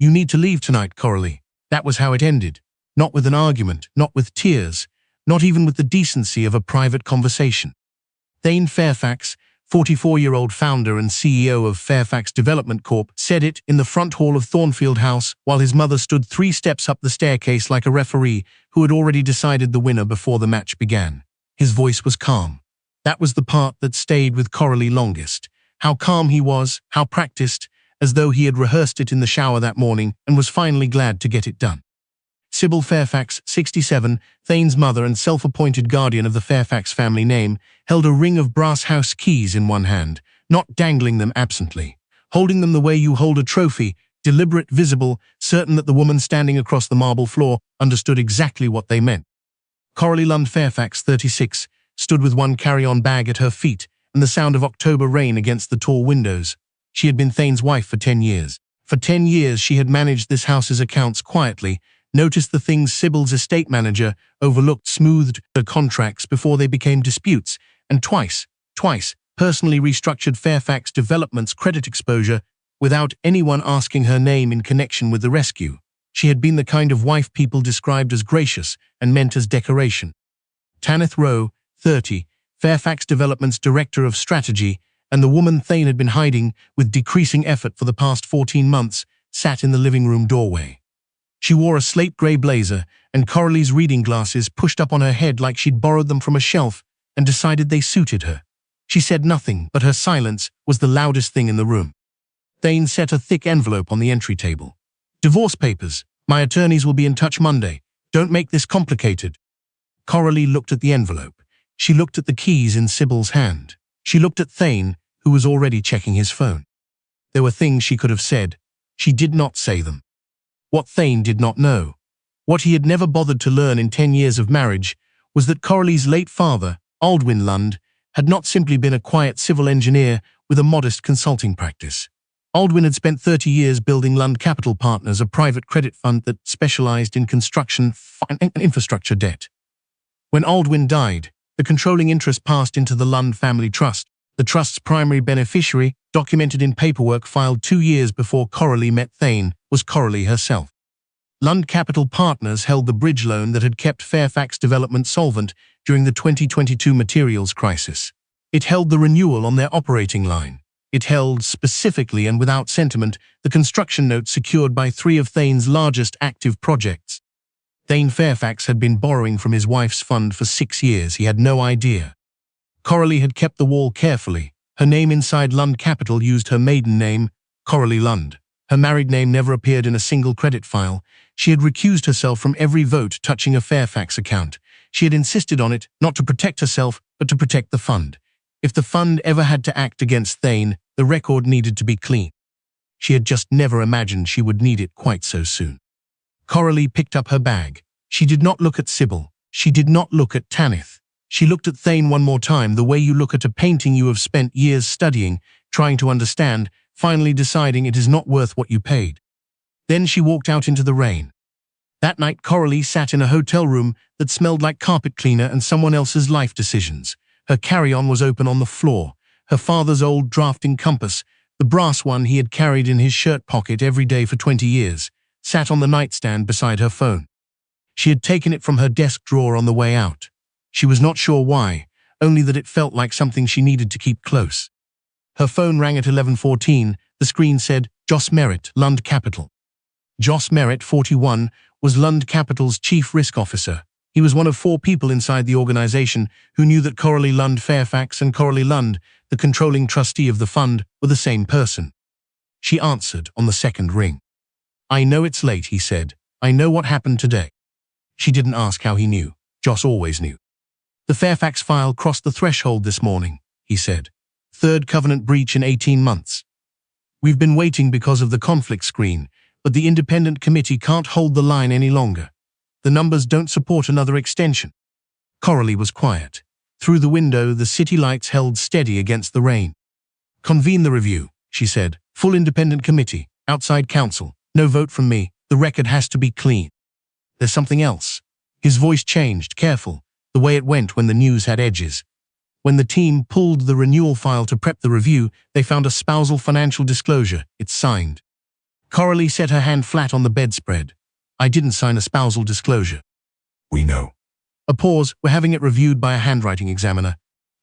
"You need to leave tonight, Coralie." That was how it ended. Not with an argument, not with tears, not even with the decency of a private conversation. Thane Fairfax, 44-year-old founder and CEO of Fairfax Development Corp., said it in the front hall of Thornfield House while his mother stood 3 steps up the staircase like a referee who had already decided the winner before the match began. His voice was calm. That was the part that stayed with Coralie longest. How calm he was, how practiced, as though he had rehearsed it in the shower that morning and was finally glad to get it done. Sybil Fairfax, 67, Thane's mother and self-appointed guardian of the Fairfax family name, held a ring of brass house keys in one hand, not dangling them absently, holding them the way you hold a trophy, deliberate, visible, certain that the woman standing across the marble floor understood exactly what they meant. Coralie Lund Fairfax, 36, stood with one carry-on bag at her feet and the sound of October rain against the tall windows. She had been Thane's wife for 10 years. For 10 years she had managed this house's accounts quietly, noticed the things Sybil's estate manager overlooked, smoothed her contracts before they became disputes, and twice, personally restructured Fairfax Development's credit exposure without anyone asking her name in connection with the rescue. She had been the kind of wife people described as gracious and meant as decoration. Tanith Rowe, 30, Fairfax Development's director of strategy, and the woman Thane had been hiding with decreasing effort for the past 14 months, sat in the living room doorway. She wore a slate grey blazer, and Coralie's reading glasses pushed up on her head like she'd borrowed them from a shelf and decided they suited her. She said nothing, but her silence was the loudest thing in the room. Thane set a thick envelope on the entry table. "Divorce papers. My attorneys will be in touch Monday. Don't make this complicated." Coralie looked at the envelope. She looked at the keys in Sybil's hand. She looked at Thane, who was already checking his phone. There were things she could have said. She did not say them. What Thane did not know, what he had never bothered to learn in 10 years of marriage, was that Coralie's late father, Aldwin Lund, had not simply been a quiet civil engineer with a modest consulting practice. Aldwin had spent 30 years building Lund Capital Partners, a private credit fund that specialized in construction and infrastructure debt. When Aldwin died, the controlling interest passed into the Lund Family Trust. The trust's primary beneficiary, documented in paperwork filed 2 years before Coralie met Thane, was Coralie herself. Lund Capital Partners held the bridge loan that had kept Fairfax Development solvent during the 2022 materials crisis. It held the renewal on their operating line. It held, specifically and without sentiment, the construction note secured by 3 of Thane's largest active projects. Thane Fairfax had been borrowing from his wife's fund for 6 years. He had no idea. Coralie had kept the wall carefully. Her name inside Lund Capital used her maiden name, Coralie Lund. Her married name never appeared in a single credit file. She had recused herself from every vote touching a Fairfax account. She had insisted on it, not to protect herself, but to protect the fund. If the fund ever had to act against Thane, the record needed to be clean. She had just never imagined she would need it quite so soon. Coralie picked up her bag. She did not look at Sybil. She did not look at Tanith. She looked at Thane one more time, the way you look at a painting you have spent years studying, trying to understand, finally deciding it is not worth what you paid. Then she walked out into the rain. That night Coralie sat in a hotel room that smelled like carpet cleaner and someone else's life decisions. Her carry-on was open on the floor. Her father's old drafting compass, the brass one he had carried in his shirt pocket every day for 20 years, sat on the nightstand beside her phone. She had taken it from her desk drawer on the way out. She was not sure why, only that it felt like something she needed to keep close. Her phone rang at 11:14. The screen said, "Joss Merritt, Lund Capital." Joss Merritt, 41, was Lund Capital's chief risk officer. He was one of 4 people inside the organization who knew that Coralie Lund Fairfax and Coralie Lund, the controlling trustee of the fund, were the same person. She answered on the second ring. "I know it's late," he said. "I know what happened today." She didn't ask how he knew. Joss always knew. "The Fairfax file crossed the threshold this morning," he said. "3rd covenant breach in 18 months. We've been waiting because of the conflict screen, but the independent committee can't hold the line any longer. The numbers don't support another extension." Coralie was quiet. Through the window, the city lights held steady against the rain. "Convene the review," she said. "Full independent committee, outside counsel, no vote from me. The record has to be clean." "There's something else." His voice changed, careful, the way it went when the news had edges. When the team pulled the renewal file to prep the review, they found a spousal financial disclosure. It's signed. Coralie set her hand flat on the bedspread. I didn't sign a spousal disclosure. We know. A pause. We're having it reviewed by a handwriting examiner.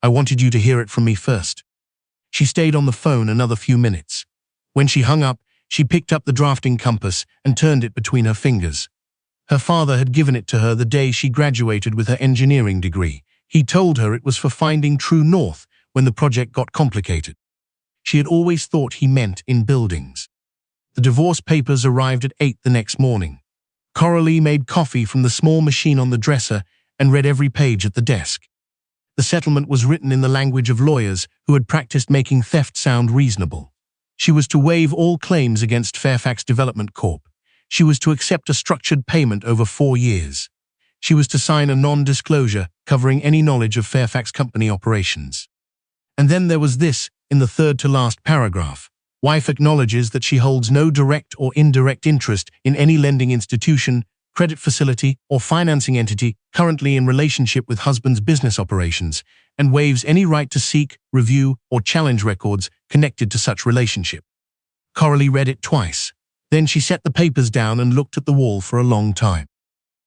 I wanted you to hear it from me first. She stayed on the phone another few minutes. When she hung up, she picked up the drafting compass and turned it between her fingers. Her father had given it to her the day she graduated with her engineering degree. He told her it was for finding true north when the project got complicated. She had always thought he meant in buildings. The divorce papers arrived at 8 the next morning. Coralie made coffee from the small machine on the dresser and read every page at the desk. The settlement was written in the language of lawyers who had practiced making theft sound reasonable. She was to waive all claims against Fairfax Development Corp. She was to accept a structured payment over 4 years. She was to sign a non-disclosure covering any knowledge of Fairfax Company operations. And then there was this, in the third-to-last paragraph. Wife acknowledges that she holds no direct or indirect interest in any lending institution, credit facility, or financing entity currently in relationship with husband's business operations, and waives any right to seek, review, or challenge records connected to such relationship. Coralie read it twice. Then she set the papers down and looked at the wall for a long time.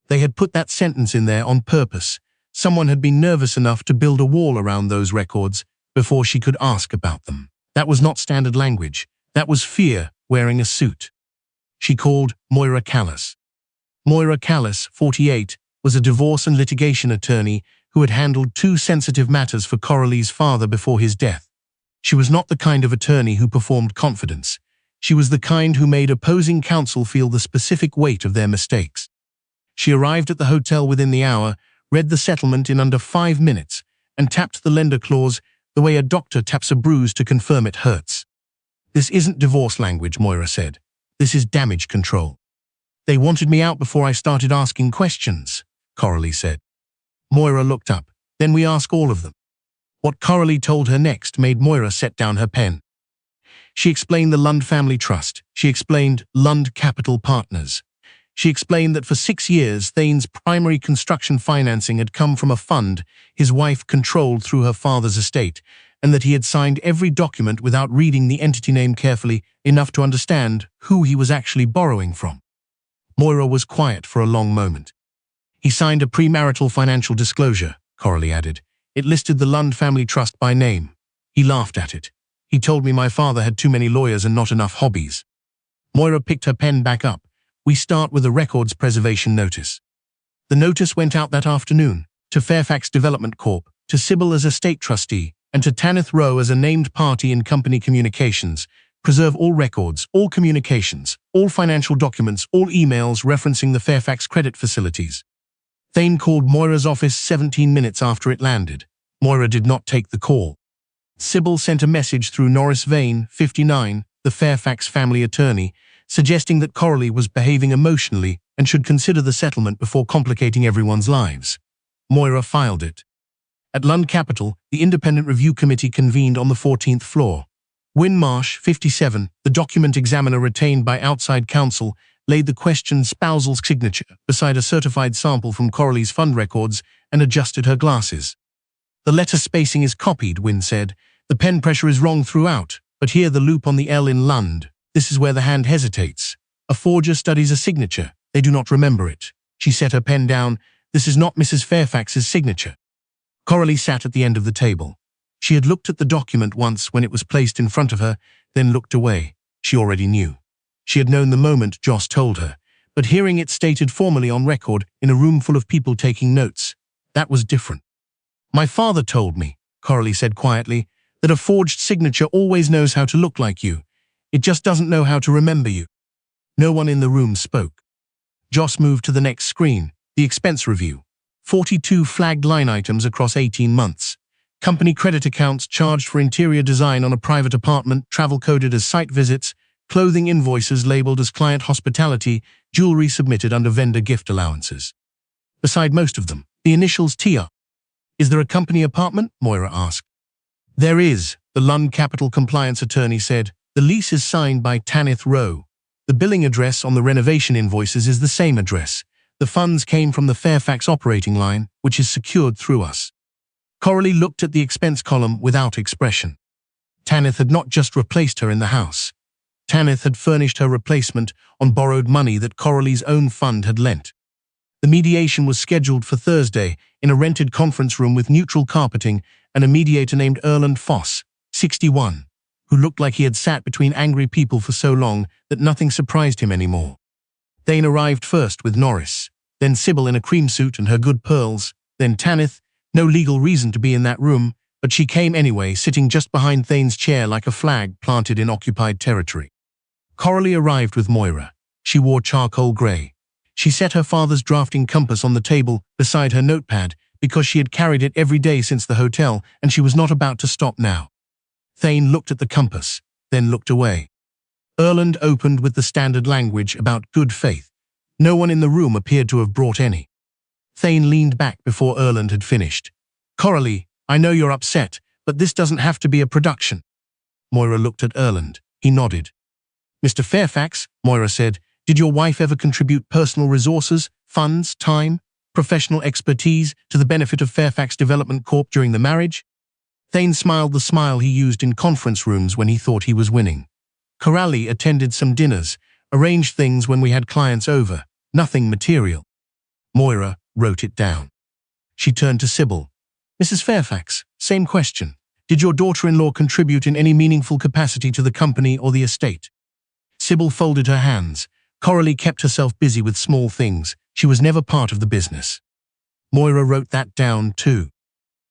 They had put that sentence in there on purpose. Someone had been nervous enough to build a wall around those records before she could ask about them. That was not standard language. That was fear wearing a suit. She called Moira Callis. Moira Callis, 48, was a divorce and litigation attorney who had handled 2 sensitive matters for Coralie's father before his death. She was not the kind of attorney who performed confidence. She was the kind who made opposing counsel feel the specific weight of their mistakes. She arrived at the hotel within the hour, read the settlement in under 5 minutes, and tapped the lender clause the way a doctor taps a bruise to confirm it hurts. This isn't divorce language, Moira said. This is damage control. They wanted me out before I started asking questions, Coralie said. Moira looked up. Then we ask all of them. What Coralie told her next made Moira set down her pen. She explained the Lund Family Trust. She explained Lund Capital Partners. She explained that for 6 years, Thane's primary construction financing had come from a fund his wife controlled through her father's estate, and that he had signed every document without reading the entity name carefully enough to understand who he was actually borrowing from. Moira was quiet for a long moment. He signed a premarital financial disclosure, Coralie added. It listed the Lund Family Trust by name. He laughed at it. He told me my father had too many lawyers and not enough hobbies. Moira picked her pen back up. We start with a records preservation notice. The notice went out that afternoon, to Fairfax Development Corp., to Sybil as estate trustee, and to Tanith Rowe as a named party in company communications. Preserve all records, all communications, all financial documents, all emails referencing the Fairfax credit facilities. Thane called Moira's office 17 minutes after it landed. Moira did not take the call. Sybil sent a message through Norris Vane, 59, the Fairfax family attorney, suggesting that Coralie was behaving emotionally and should consider the settlement before complicating everyone's lives. Moira filed it. At Lund Capital, the independent review committee convened on the 14th floor. Wyn Marsh, 57, the document examiner retained by outside counsel, laid the questioned spousal's signature beside a certified sample from Coralie's fund records and adjusted her glasses. The letter spacing is copied, Wyn said. The pen pressure is wrong throughout, but here the loop on the L in Lund. This is where the hand hesitates. A forger studies a signature. They do not remember it. She set her pen down. This is not Mrs. Fairfax's signature. Coralie sat at the end of the table. She had looked at the document once when it was placed in front of her, then looked away. She already knew. She had known the moment Joss told her, but hearing it stated formally on record in a room full of people taking notes, that was different. My father told me, Coralie said quietly, that a forged signature always knows how to look like you. It just doesn't know how to remember you. No one in the room spoke. Joss moved to the next screen, the expense review. 42 flagged line items across 18 months. Company credit accounts charged for interior design on a private apartment, travel coded as site visits, clothing invoices labeled as client hospitality, jewelry submitted under vendor gift allowances. Beside most of them, the initials TR. Is there a company apartment? Moira asked. There is, the Lund Capital compliance attorney said. The lease is signed by Tanith Rowe. The billing address on the renovation invoices is the same address. The funds came from the Fairfax operating line, which is secured through us. Coralie looked at the expense column without expression. Tanith had not just replaced her in the house. Tanith had furnished her replacement on borrowed money that Coralie's own fund had lent. The mediation was scheduled for Thursday in a rented conference room with neutral carpeting and a mediator named Erland Foss, 61, who looked like he had sat between angry people for so long that nothing surprised him anymore. Thane arrived first with Norris, then Sybil in a cream suit and her good pearls, then Tanith, no legal reason to be in that room, but she came anyway, sitting just behind Thane's chair like a flag planted in occupied territory. Coralie arrived with Moira. She wore charcoal grey. She set her father's drafting compass on the table beside her notepad because she had carried it every day since the hotel and she was not about to stop now. Thane looked at the compass, then looked away. Erland opened with the standard language about good faith. No one in the room appeared to have brought any. Thane leaned back before Erland had finished. "Coralie, I know you're upset, but this doesn't have to be a production." Moira looked at Erland. He nodded. "Mr. Fairfax," Moira said, "did your wife ever contribute personal resources, funds, time, professional expertise to the benefit of Fairfax Development Corp during the marriage?" Thane smiled the smile he used in conference rooms when he thought he was winning. "Coralie attended some dinners, arranged things when we had clients over, nothing material." Moira wrote it down. She turned to Sybil. "Mrs. Fairfax, same question. Did your daughter-in-law contribute in any meaningful capacity to the company or the estate?" Sybil folded her hands. Coralie kept herself busy with small things. She was never part of the business. Moira wrote that down too.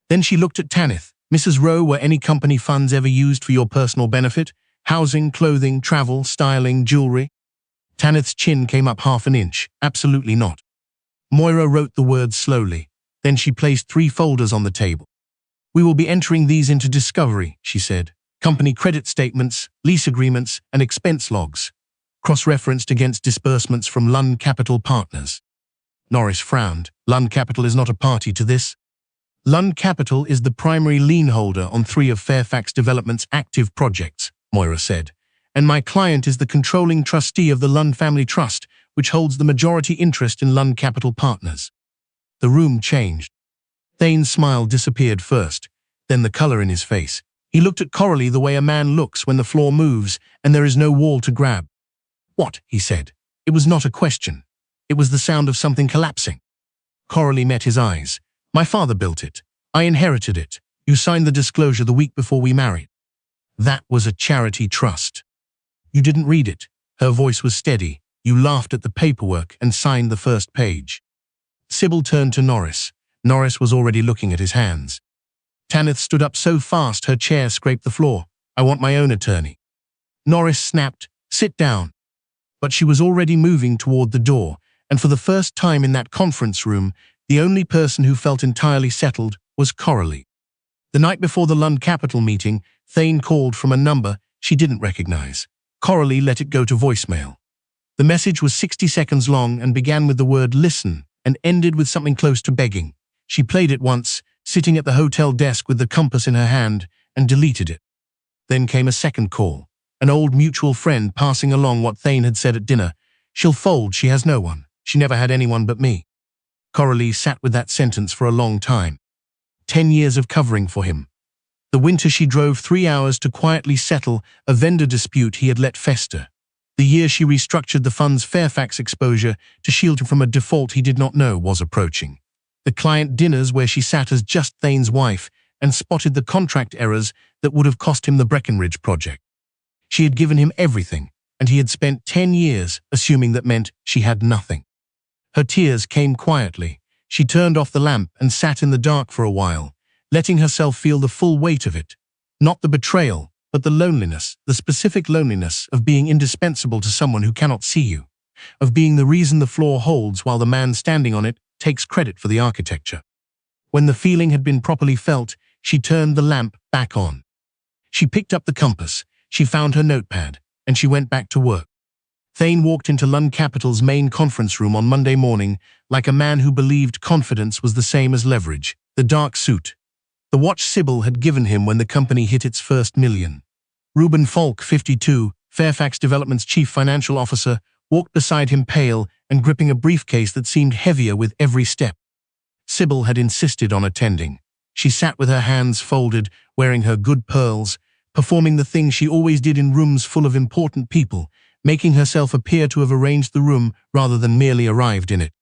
Then she looked at Tanith. "Mrs. Rowe, were any company funds ever used for your personal benefit? Housing, clothing, travel, styling, jewelry?" Tanith's chin came up half an inch. "Absolutely not." Moira wrote the words slowly. Then she placed 3 folders on the table. "We will be entering these into Discovery," she said. "Company credit statements, lease agreements, and expense logs, cross-referenced against disbursements from Lund Capital Partners." Norris frowned. "Lund Capital is not a party to this." "Lund Capital is the primary lien holder on 3 of Fairfax Development's active projects," Moira said, "and my client is the controlling trustee of the Lund Family Trust, which holds the majority interest in Lund Capital Partners." The room changed. Thane's smile disappeared first, then the color in his face. He looked at Coralie the way a man looks when the floor moves and there is no wall to grab. "What?" he said. It was not a question. It was the sound of something collapsing. Coralie met his eyes. "My father built it. I inherited it. You signed the disclosure the week before we married." "That was a charity trust." "You didn't read it." Her voice was steady. "You laughed at the paperwork and signed the first page." Sybil turned to Norris. Norris was already looking at his hands. Tanith stood up so fast her chair scraped the floor. "I want my own attorney." Norris snapped, "Sit down." But she was already moving toward the door, and for the first time in that conference room, the only person who felt entirely settled was Coralie. The night before the Lund Capital meeting, Thane called from a number she didn't recognize. Coralie let it go to voicemail. The message was 60 seconds long and began with the word "listen" and ended with something close to begging. She played it once, sitting at the hotel desk with the compass in her hand, and deleted it. Then came a second call, an old mutual friend passing along what Thane had said at dinner. "She'll fold, she has no one. She never had anyone but me." Coralie sat with that sentence for a long time. 10 years of covering for him. The winter she drove 3 hours to quietly settle a vendor dispute he had let fester. The year she restructured the fund's Fairfax exposure to shield him from a default he did not know was approaching. The client dinners where she sat as just Thane's wife and spotted the contract errors that would have cost him the Breckenridge project. She had given him everything, and he had spent 10 years assuming that meant she had nothing. Her tears came quietly. She turned off the lamp and sat in the dark for a while, letting herself feel the full weight of it. Not the betrayal, but the loneliness, the specific loneliness of being indispensable to someone who cannot see you, of being the reason the floor holds while the man standing on it takes credit for the architecture. When the feeling had been properly felt, she turned the lamp back on. She picked up the compass, she found her notepad, and she went back to work. Thane walked into Lund Capital's main conference room on Monday morning like a man who believed confidence was the same as leverage. The dark suit, the watch Sybil had given him when the company hit its first million. Reuben Falk, 52, Fairfax Development's chief financial officer, walked beside him pale and gripping a briefcase that seemed heavier with every step. Sybil had insisted on attending. She sat with her hands folded, wearing her good pearls, performing the thing she always did in rooms full of important people, making herself appear to have arranged the room rather than merely arrived in it.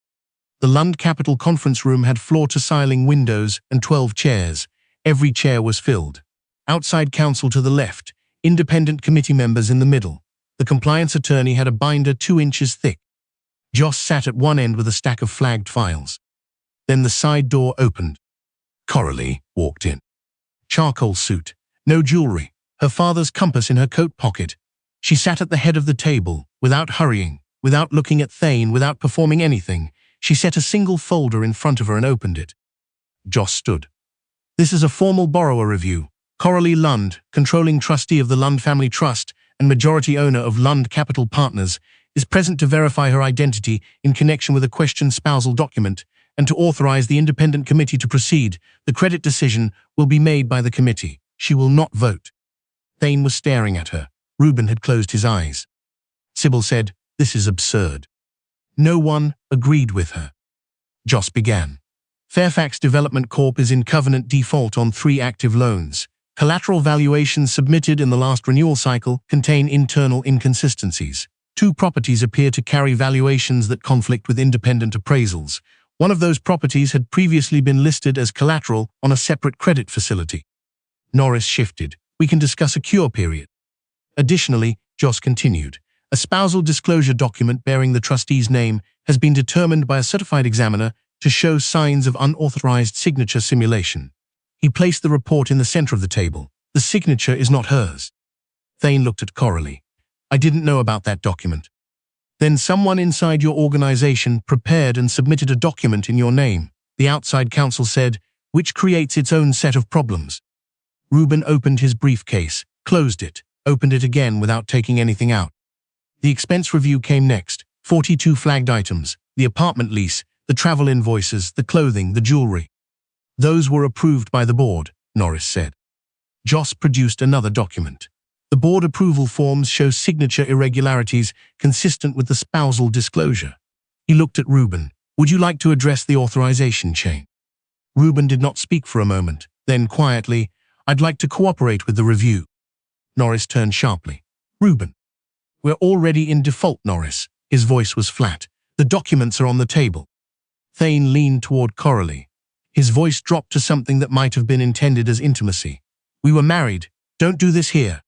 The Lund Capital conference room had floor-to-ceiling windows and 12 chairs. Every chair was filled. Outside counsel to the left, independent committee members in the middle. The compliance attorney had a binder 2 inches thick. Joss sat at one end with a stack of flagged files. Then the side door opened. Coralie walked in. Charcoal suit, no jewelry, her father's compass in her coat pocket. She sat at the head of the table, without hurrying, without looking at Thane, without performing anything. She set a single folder in front of her and opened it. Joss stood. This is a formal borrower review. Coralie Lund, controlling trustee of the Lund Family Trust and majority owner of Lund Capital Partners, is present to verify her identity in connection with a questioned spousal document and to authorize the independent committee to proceed. The credit decision will be made by the committee. She will not vote. Thane was staring at her. Reuben had closed his eyes. Sybil said, "This is absurd." No one agreed with her. Joss began. Fairfax Development Corp. is in covenant default on 3 active loans. Collateral valuations submitted in the last renewal cycle contain internal inconsistencies. 2 properties appear to carry valuations that conflict with independent appraisals. One of those properties had previously been listed as collateral on a separate credit facility. Norris shifted. We can discuss a cure period. Additionally, Joss continued, a spousal disclosure document bearing the trustee's name has been determined by a certified examiner to show signs of unauthorized signature simulation. He placed the report in the center of the table. The signature is not hers. Thane looked at Coralie. I didn't know about that document. Then someone inside your organization prepared and submitted a document in your name, the outside counsel said, which creates its own set of problems. Reuben opened his briefcase, closed it, opened it again without taking anything out. The expense review came next, 42 flagged items, the apartment lease, the travel invoices, the clothing, the jewelry. Those were approved by the board, Norris said. Joss produced another document. The board approval forms show signature irregularities consistent with the spousal disclosure. He looked at Reuben. Would you like to address the authorization chain? Reuben did not speak for a moment. Then quietly, I'd like to cooperate with the review. Norris turned sharply. Reuben. We're already in default, Norris. His voice was flat. The documents are on the table. Thane leaned toward Coralie. His voice dropped to something that might have been intended as intimacy. We were married. Don't do this here.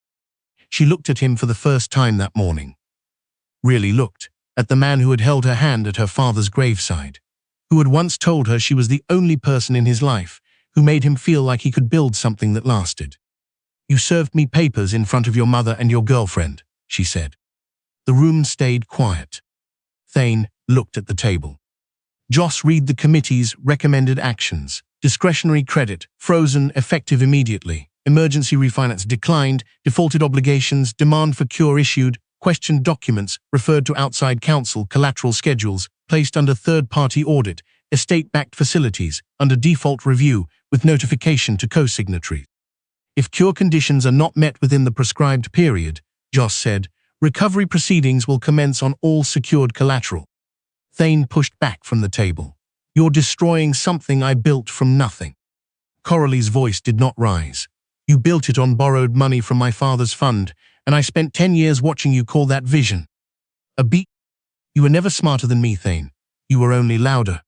She looked at him for the first time that morning. Really looked at the man who had held her hand at her father's graveside, who had once told her she was the only person in his life, who made him feel like he could build something that lasted. You served me papers in front of your mother and your girlfriend, she said. The room stayed quiet. Thane looked at the table. Joss read the committee's recommended actions. Discretionary credit, frozen, effective immediately. Emergency refinance declined, defaulted obligations, demand for cure issued, questioned documents, referred to outside counsel, collateral schedules, placed under third-party audit, estate-backed facilities, under default review, with notification to co-signatories. If cure conditions are not met within the prescribed period, Joss said, recovery proceedings will commence on all secured collateral. Thane pushed back from the table. You're destroying something I built from nothing. Coralie's voice did not rise. You built it on borrowed money from my father's fund, and I spent 10 years watching you call that vision a beat. You were never smarter than me, Thane. You were only louder.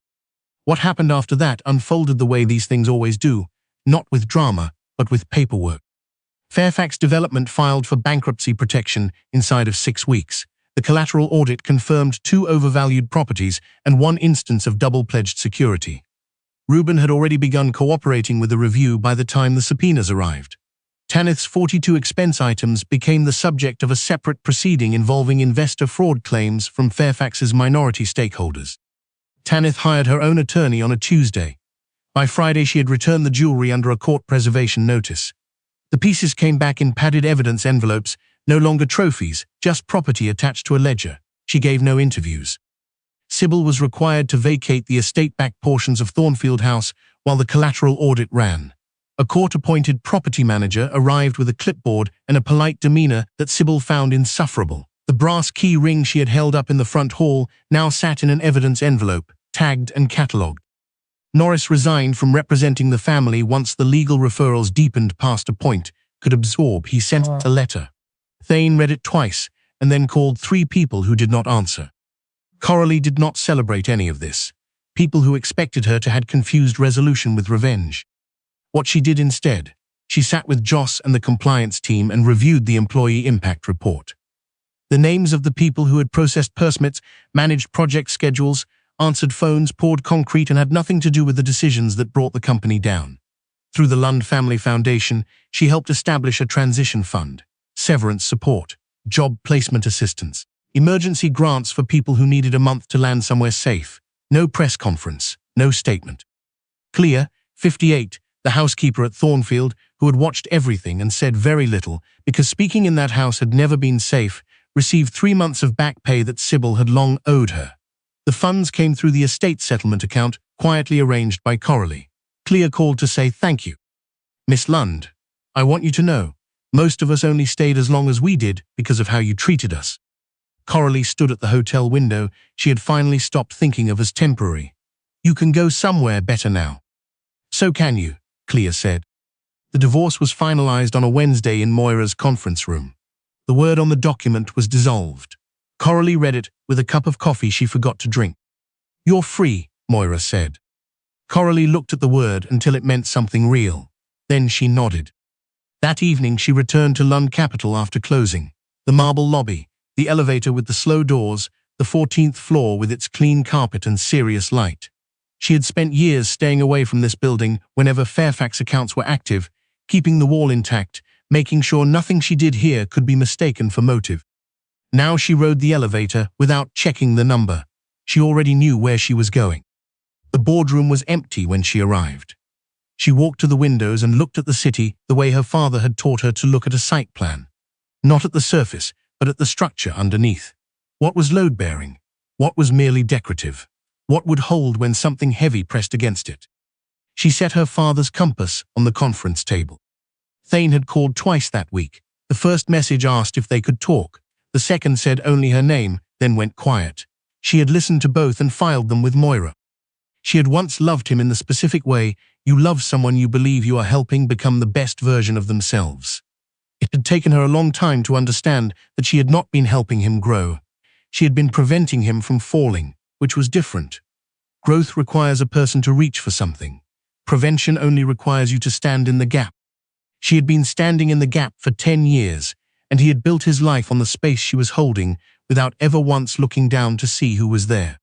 What happened after that unfolded the way these things always do, not with drama, but with paperwork. Fairfax Development filed for bankruptcy protection inside of 6 weeks. The collateral audit confirmed 2 overvalued properties and 1 instance of double-pledged security. Reuben had already begun cooperating with the review by the time the subpoenas arrived. Tanith's 42 expense items became the subject of a separate proceeding involving investor fraud claims from Fairfax's minority stakeholders. Tanith hired her own attorney on a Tuesday. By Friday, she had returned the jewelry under a court preservation notice. The pieces came back in padded evidence envelopes, no longer trophies, just property attached to a ledger. She gave no interviews. Sybil was required to vacate the estate-backed portions of Thornfield House while the collateral audit ran. A court-appointed property manager arrived with a clipboard and a polite demeanor that Sybil found insufferable. The brass key ring she had held up in the front hall now sat in an evidence envelope, tagged and catalogued. Norris resigned from representing the family once the legal referrals deepened past a point, could absorb, he sent a letter. Thane read it twice and then called 3 people who did not answer. Coralie did not celebrate any of this. People who expected her to had confused resolution with revenge. What she did instead, she sat with Joss and the compliance team and reviewed the employee impact report. The names of the people who had processed permits, managed project schedules, answered phones, poured concrete, and had nothing to do with the decisions that brought the company down. Through the Lund Family Foundation, she helped establish a transition fund, severance support, job placement assistance, emergency grants for people who needed a month to land somewhere safe. No press conference, no statement. Clea, 58, the housekeeper at Thornfield, who had watched everything and said very little because speaking in that house had never been safe, received 3 months of back pay that Sybil had long owed her. The funds came through the estate settlement account, quietly arranged by Coralie. Clea called to say thank you. Miss Lund, I want you to know, most of us only stayed as long as we did because of how you treated us. Coralie stood at the hotel window she had finally stopped thinking of as temporary. You can go somewhere better now. So can you, Clea said. The divorce was finalized on a Wednesday in Moira's conference room. The word on the document was dissolved. Coralie read it with a cup of coffee she forgot to drink. You're free, Moira said. Coralie looked at the word until it meant something real. Then she nodded. That evening she returned to Lund Capital after closing. The marble lobby, the elevator with the slow doors, the 14th floor with its clean carpet and serious light. She had spent years staying away from this building whenever Fairfax accounts were active, keeping the wall intact, making sure nothing she did here could be mistaken for motive. Now she rode the elevator without checking the number. She already knew where she was going. The boardroom was empty when she arrived. She walked to the windows and looked at the city the way her father had taught her to look at a site plan. Not at the surface, but at the structure underneath. What was load-bearing? What was merely decorative? What would hold when something heavy pressed against it? She set her father's compass on the conference table. Thane had called twice that week. The first message asked if they could talk. The second said only her name, then went quiet. She had listened to both and filed them with Moira. She had once loved him in the specific way you love someone you believe you are helping become the best version of themselves. It had taken her a long time to understand that she had not been helping him grow. She had been preventing him from falling, which was different. Growth requires a person to reach for something. Prevention only requires you to stand in the gap. She had been standing in the gap for 10 years, and he had built his life on the space she was holding without ever once looking down to see who was there.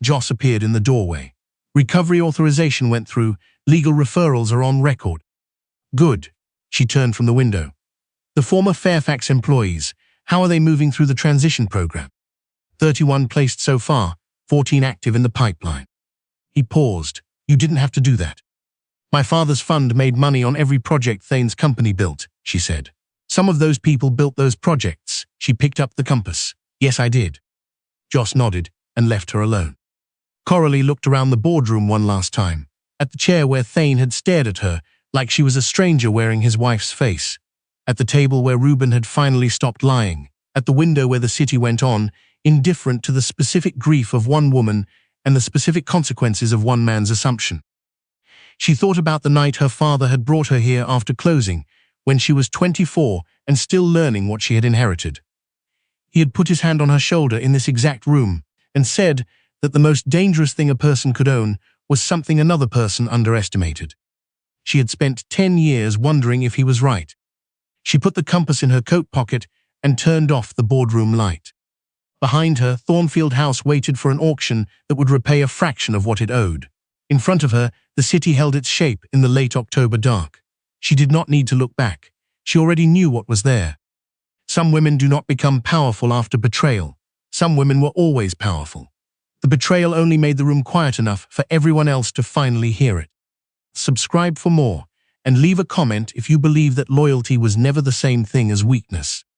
Joss appeared in the doorway. Recovery authorization went through. Legal referrals are on record. Good. She turned from the window. The former Fairfax employees, how are they moving through the transition program? 31 placed so far, 14 active in the pipeline. He paused. You didn't have to do that. My father's fund made money on every project Thane's company built, she said. Some of those people built those projects. She picked up the compass. Yes, I did. Joss nodded and left her alone. Coralie looked around the boardroom one last time, at the chair where Thane had stared at her like she was a stranger wearing his wife's face, at the table where Reuben had finally stopped lying, at the window where the city went on, indifferent to the specific grief of one woman and the specific consequences of one man's assumption. She thought about the night her father had brought her here after closing, when she was 24 and still learning what she had inherited. He had put his hand on her shoulder in this exact room and said that the most dangerous thing a person could own was something another person underestimated. She had spent 10 years wondering if he was right. She put the compass in her coat pocket and turned off the boardroom light. Behind her, Thornfield House waited for an auction that would repay a fraction of what it owed. In front of her, the city held its shape in the late October dark. She did not need to look back. She already knew what was there. Some women do not become powerful after betrayal. Some women were always powerful. The betrayal only made the room quiet enough for everyone else to finally hear it. Subscribe for more, and leave a comment if you believe that loyalty was never the same thing as weakness.